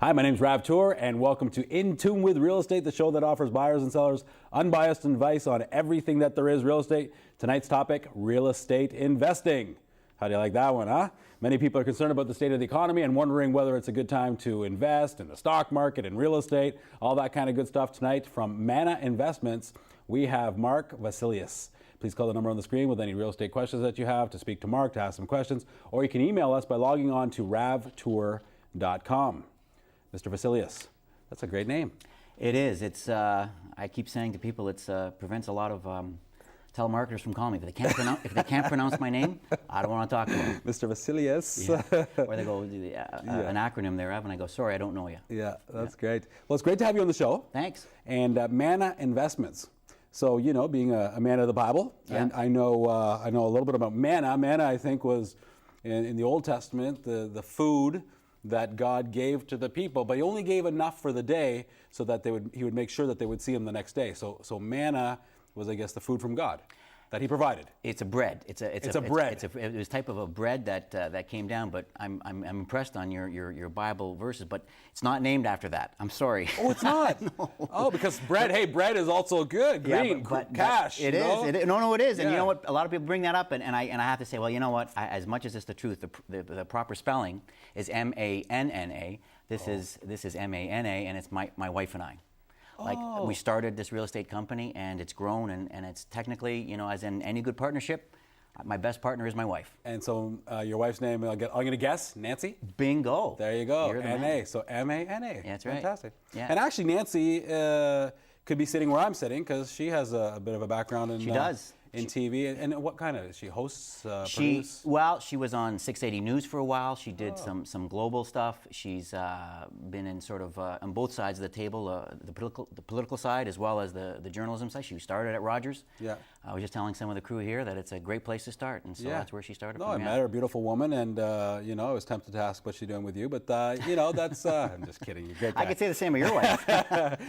Hi, my name's Rav and welcome to In Tune with Real Estate, the show that offers buyers and sellers unbiased advice on everything that there is real estate. Tonight's topic, real estate investing. How do you like that one, huh? Many people are concerned about the state of the economy and wondering whether it's a good time to invest in the stock market, in real estate, all that kind of good stuff. Tonight from Mana Investments, we have Mark Vasilius. Please call the number on the screen with any real estate questions that you have to speak to Mark, to ask some questions, or you can email us by logging on to ravtour.com. Mr. Vasilius, that's a great name. It is. It's. I keep saying to people, it prevents a lot of telemarketers from calling me. If they can't pronounce my name, I don't want to talk to them. Mr. Vasilius. Yeah. Or they go an acronym thereof, and I go, sorry, I don't know you. Yeah, that's great. Well, it's great to have you on the show. Thanks. And Mana Investments. So, you know, being a man of the Bible, and I know a little bit about manna. Manna, I think, was in the Old Testament the food that God gave to the people, but He only gave enough for the day so that He would make sure that they would see Him the next day. So manna was, I guess, the food from God that He provided. It's a bread. It's a bread. It was type of a bread that came down. But I'm impressed on your Bible verses. But it's not named after that. I'm sorry. Oh, it's not. No. Oh, because bread. Hey, bread is also good. Green, but cash. It is. No, it is. And you know what? A lot of people bring that up, and I have to say, well, you know what? As much as it's the truth, the proper spelling is M-A-N-N-A. This is M-A-N-A, and it's my wife and I. Like, we started this real estate company, and it's grown, and it's technically, you know, as in any good partnership, my best partner is my wife. And so your wife's name, I'm going to guess, Nancy? Bingo. There you go, N-A. So M-A-N-A. That's right. Fantastic. Yeah. And actually, Nancy could be sitting where I'm sitting because she has a bit of a background in... She does. In TV, and what kind of? She hosts, produce? Well, she was on 680 News for a while. She did some global stuff. She's been in sort of on both sides of the table, the political side as well as the journalism side. She started at Rogers. Yeah. I was just telling some of the crew here that it's a great place to start, and so that's where she started. No, I met her, a beautiful woman, and you know, I was tempted to ask what she's doing with you, but you know, that's I'm just kidding. You're a great guy. I could say the same of your wife.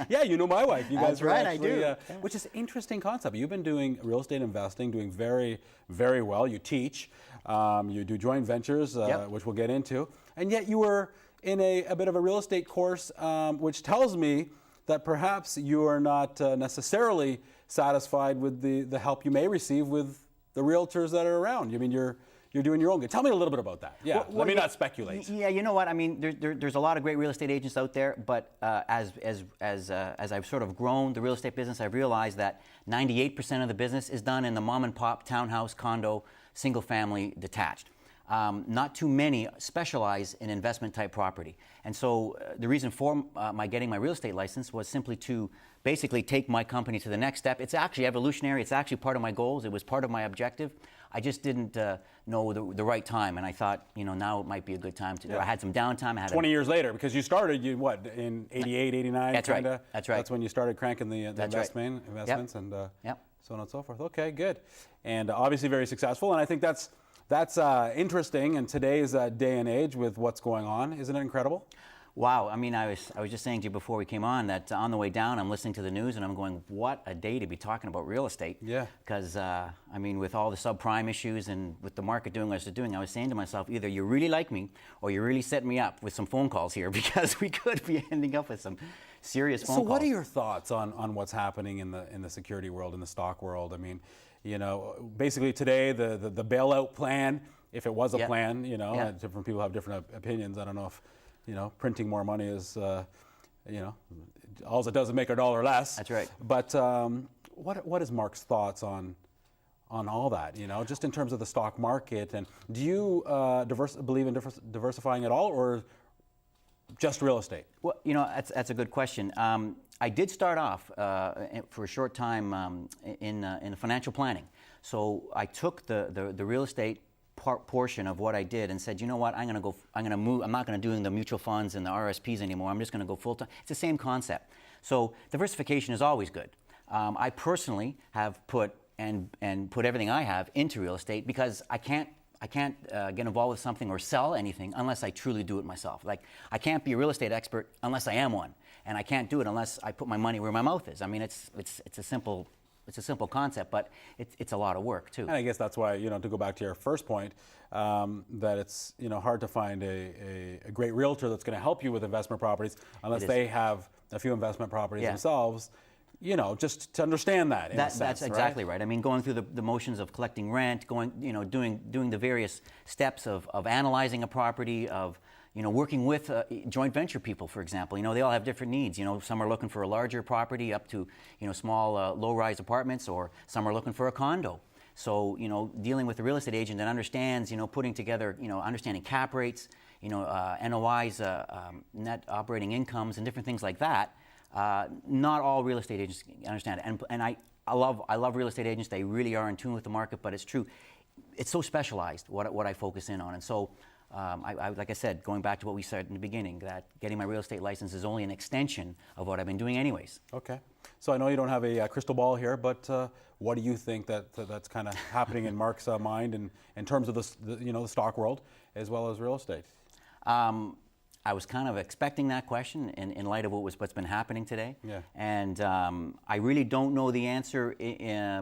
Yeah, you know my wife. You guys that's right, actually, I do. Which is an interesting concept. You've been doing real estate investing, doing very, very well. You teach, you do joint ventures, which we'll get into, and yet you were in a bit of a real estate course, which tells me that perhaps you are not necessarily satisfied with the help you may receive with the realtors that are around. I mean, you're doing your own good. Tell me a little bit about that. Yeah, let me not speculate. Yeah, you know what? I mean, there's a lot of great real estate agents out there, but as I've sort of grown the real estate business, I've realized that 98% of the business is done in the mom and pop townhouse, condo, single family, detached. Not too many specialize in investment type property. And so the reason for my getting my real estate license was simply to basically take my company to the next step. It's actually evolutionary. It's actually part of my goals. It was part of my objective. I just didn't know the right time, and I thought, you know, now it might be a good time to do it. I had some downtime. I had 20 years later, because you started, in 88, 89? That's kinda? Right. That's right. That's when you started cranking the investments and so on and so forth. Okay, good. And obviously very successful, and I think that's interesting in today's day and age with what's going on. Isn't it incredible? Wow. I mean, I was just saying to you before we came on that on the way down, I'm listening to the news and I'm going, what a day to be talking about real estate. Yeah. Because, I mean, with all the subprime issues and with the market doing what it's doing, I was saying to myself, either you really like me or you're really setting me up with some phone calls here because we could be ending up with some serious phone calls. So what are your thoughts on what's happening in the security world, in the stock world? I mean, you know, basically today, the bailout plan, if it was a plan, you know, and different people have different opinions. I don't know if, you know, printing more money is, you know, all it does is make a dollar less. That's right. But what is Mark's thoughts on all that, you know, just in terms of the stock market? And do you believe in diversifying at all, or just real estate? Well, you know, that's a good question. I did start off for a short time in financial planning. So I took the real estate portion of what I did and said, you know what, I'm going to move. I'm not going to do the mutual funds and the RSPs anymore. I'm just going to go full time. It's the same concept. So diversification is always good. I personally have put everything I have into real estate because I can't get involved with something or sell anything unless I truly do it myself. Like, I can't be a real estate expert unless I am one, and I can't do it unless I put my money where my mouth is. I mean, it's a simple it's a simple concept, but it's a lot of work too. And I guess that's why, to go back to your first point, that it's hard to find a great realtor that's going to help you with investment properties unless they have a few investment properties themselves. Just to understand that. That's exactly right. I mean, going through the motions of collecting rent, doing the various steps of analyzing a property, of working with joint venture people, for example. They all have different needs. Some are looking for a larger property up to small low-rise apartments, or some are looking for a condo. So dealing with a real estate agent that understands, putting together, understanding cap rates, NOIs, net operating incomes, and different things like that. Not all real estate agents understand it, and I love real estate agents. They really are in tune with the market, but it's true. It's so specialized what I focus in on, and so like I said, going back to what we said in the beginning, that getting my real estate license is only an extension of what I've been doing anyways. Okay, so I know you don't have a crystal ball here, but what do you think that's kind of happening in Mark's mind in terms of the stock world as well as real estate? I was kind of expecting that question in light of what's been happening today. Yeah. And I really don't know the answer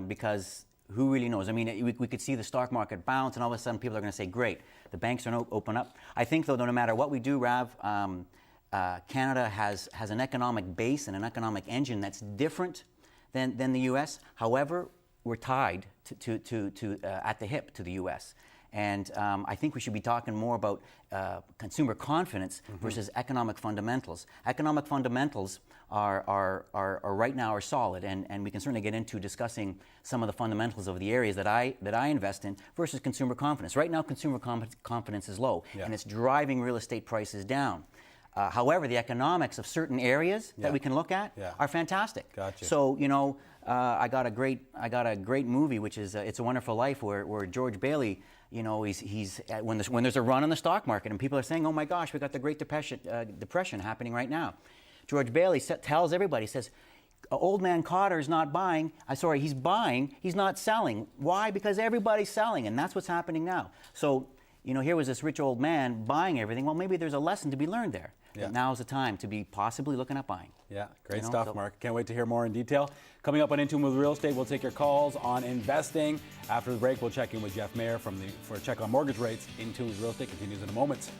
because who really knows? I mean, we could see the stock market bounce, and all of a sudden people are going to say, great, the banks are going to open up. I think, though, no matter what we do, Rav, Canada has an economic base and an economic engine that's different than the U.S. However, we're tied to at the hip to the U.S. And I think we should be talking more about consumer confidence versus economic fundamentals. Economic fundamentals are right now are solid, and we can certainly get into discussing some of the fundamentals of the areas that I invest in versus consumer confidence. Right now, consumer confidence is low, and it's driving real estate prices down. However, the economics of certain areas that we can look at are fantastic. Gotcha. So I got a great movie, which is It's a Wonderful Life, where George Bailey, he's when there's a run on the stock market and people are saying, oh my gosh, we got the Great Depression happening right now. George Bailey tells everybody, says, old man Cotter is not buying. He's buying. He's not selling. Why? Because everybody's selling, and that's what's happening now. So here was this rich old man buying everything. Well, maybe there's a lesson to be learned there. Yeah. Now's the time to be possibly looking at buying. Yeah, great stuff, Mark. Can't wait to hear more in detail. Coming up on In Tune with Real Estate, we'll take your calls on investing. After the break, we'll check in with Jeff Mayer for a check on mortgage rates. In Tune with Real Estate continues in a moment.